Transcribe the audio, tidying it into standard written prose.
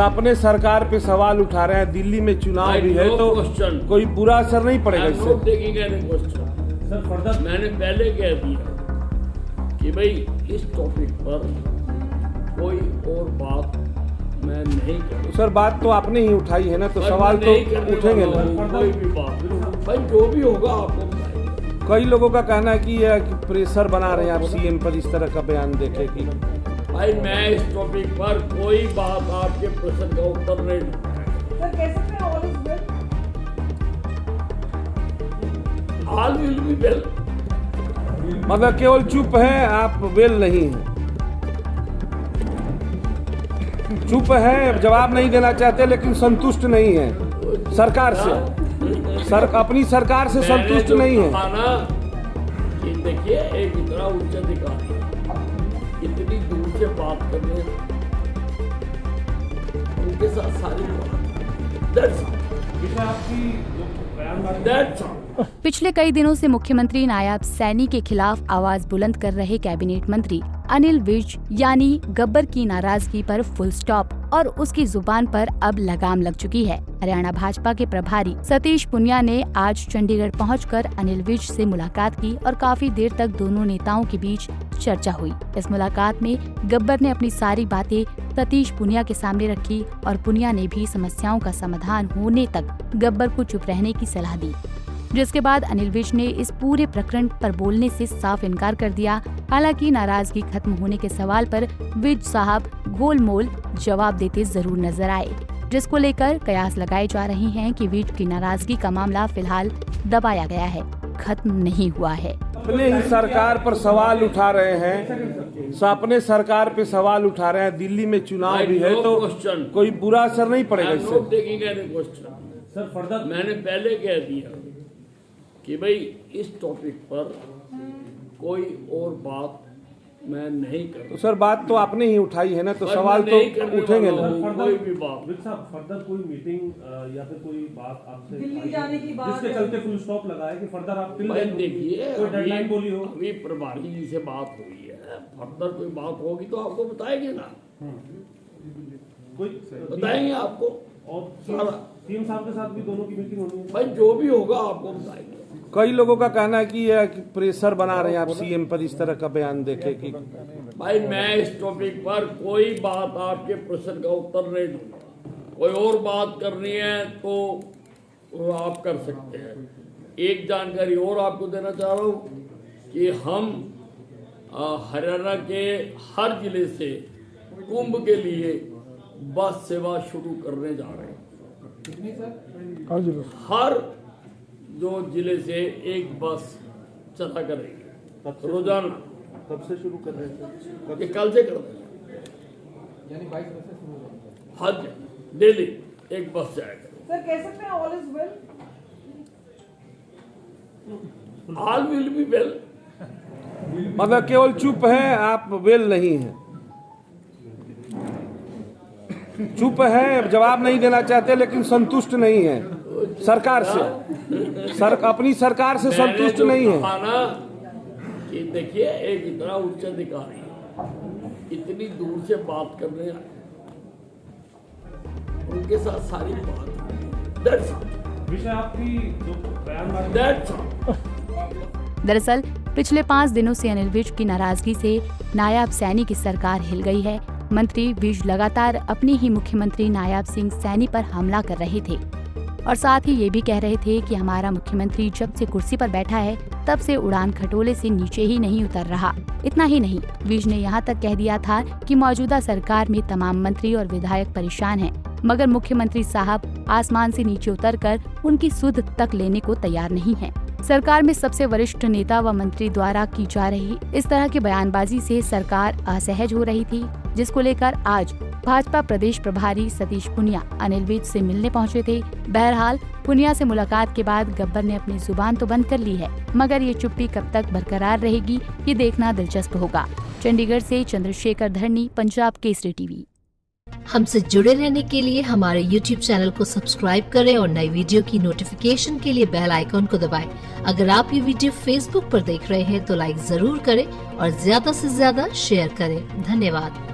अपने सरकार पे सवाल उठा रहे हैं। दिल्ली में चुनाव भी है तो कोई बुरा असर नहीं पड़ेगा इससे। सर फर्दर मैंने पहले कह दिया कि भाई इस टॉपिक पर कोई और बात मैं नहीं करूँ। सर बात तो आपने ही उठाई है ना, तो सवाल तो उठेंगे ना। कोई भी बात भाई जो भी होगा आपको बताएंगे। कई लोगों का कहना है कि यह प्रेशर बना रहे हैं आप सीएम पर, इस तरह का बयान देके कि भाई मैं इस टॉपिक पर कोई बात आपके प्रश्न का उत्तर नहीं दूंगा। सर कह सकते हैं all is well? All will be well मतलब केवल चुप है, आप वेल नहीं है। चुप है, जवाब नहीं देना चाहते लेकिन संतुष्ट नहीं है सरकार से। अपनी सरकार से संतुष्ट नहीं है। कि देखिए एक इतना उच्च अधिकारी इतनी दूर से बात करने उनके साथ सारी पिछले कई दिनों से मुख्यमंत्री नायब सैनी के खिलाफ आवाज बुलंद कर रहे कैबिनेट मंत्री अनिल विज यानी गब्बर की नाराजगी पर फुल स्टॉप और उसकी जुबान पर अब लगाम लग चुकी है। हरियाणा भाजपा के प्रभारी सतीश पुनिया ने आज चंडीगढ़ पहुंचकर अनिल विज से मुलाकात की और काफी देर तक दोनों नेताओं के बीच चर्चा हुई। इस मुलाकात में गब्बर ने अपनी सारी बातें सतीश पुनिया के सामने रखी और पुनिया ने भी समस्याओं का समाधान होने तक गब्बर को चुप रहने की सलाह दी, जिसके बाद अनिल विज ने इस पूरे प्रकरण पर बोलने से साफ इनकार कर दिया। हालांकि नाराजगी खत्म होने के सवाल पर विज साहब गोलमोल जवाब देते जरूर नजर आए, जिसको लेकर कयास लगाए जा रहे हैं कि विज की नाराजगी का मामला फिलहाल दबाया गया है, खत्म नहीं हुआ है। अपने ही सरकार पर सवाल उठा रहे हैं, अपने सरकार पे सवाल उठा रहे हैं। दिल्ली में चुनाव भी है तो कोई बुरा असर नहीं पड़ेगा इससे। सर फर्दर मैंने पहले कह दिया कि भाई इस टॉपिक पर कोई और बात मैं नहीं करूँ। तो सर बात तो आपने ही उठाई है ना, तो सवाल तो उठेंगे ना। कोई भी बात फर्दर कोई मीटिंग या फिर कोई बात आपसे दिल्ली जाने की बात जिसके चलते फुल स्टॉप लगाए कि फर्दर आप देखिए कोई डेडलाइन बोली हो? अभी प्रभारी जी से बात हुई है, फर्दर कोई बात होगी तो आपको बताएंगे ना, कोई बताएंगे आपको। और सारा सीएम साहब के साथ भी दोनों की मीटिंग होनी है। भाई जो भी होगा आपको बताएंगे। कई लोगों का कहना है कि यह प्रेशर बना रहे हैं आप सीएम पर, इस तरह का बयान देके कि भाई मैं इस टॉपिक पर कोई बात आपके प्रश्न का उत्तर नहीं दूंगा। कोई और बात करनी है तो आप कर सकते हैं। एक जानकारी और आपको देना चाह रहा हूँ कि हम हरियाणा के हर जिले से कुंभ के लिए बस सेवा शुरू करने जा रहे हैं। हर जो जिले से एक बस चला करेंगे रोजाना। कब से शुरू कर रहे थे? ये कल से कर रहे हैं, यानी 22 बसें शुरू हो गई। हर डेली एक बस जाएगा। सर कह सकते हैं all is well? All will be well मतलब केवल चुप है, आप वेल नहीं है। चुप है, जवाब नहीं देना चाहते लेकिन संतुष्ट नहीं है सरकार से। अपनी सरकार से संतुष्ट नहीं है। कि देखिए एक इतना उच्च अधिकारी इतनी दूर से बात करने उनके साथ सारी बात विषय आपकी जो बयान दरअसल पिछले 5 दिनों से अनिल विज की नाराजगी से नायब सैनी की सरकार हिल गई है। मंत्री विज लगातार अपने ही मुख्यमंत्री नायब सिंह सैनी पर हमला कर रहे थे और साथ ही ये भी कह रहे थे कि हमारा मुख्यमंत्री जब से कुर्सी पर बैठा है तब से उड़ान खटोले से नीचे ही नहीं उतर रहा। इतना ही नहीं, विज ने यहाँ तक कह दिया था कि मौजूदा सरकार में तमाम मंत्री और विधायक परेशान हैं, मगर मुख्यमंत्री साहब आसमान से नीचे उतरकर उनकी सुध तक लेने को तैयार नहीं है। सरकार में सबसे वरिष्ठ नेता व मंत्री द्वारा की जा रही इस तरह की बयानबाजी से सरकार असहज हो रही थी, जिसको लेकर आज भाजपा प्रदेश प्रभारी सतीश पुनिया अनिल विज से मिलने पहुंचे थे। बहरहाल पुनिया से मुलाकात के बाद गब्बर ने अपनी जुबान तो बंद कर ली है, मगर ये चुप्पी कब तक बरकरार रहेगी ये देखना दिलचस्प होगा। चंडीगढ़ से चंद्रशेखर धरनी, पंजाब केसरी टीवी। हमसे जुड़े रहने के लिए हमारे YouTube चैनल को सब्सक्राइब करें और नई वीडियो की नोटिफिकेशन के लिए बेल आइकॉन को दबाएं। अगर आप ये वीडियो Facebook पर देख रहे हैं तो लाइक जरूर करें और ज्यादा से ज्यादा शेयर करें। धन्यवाद।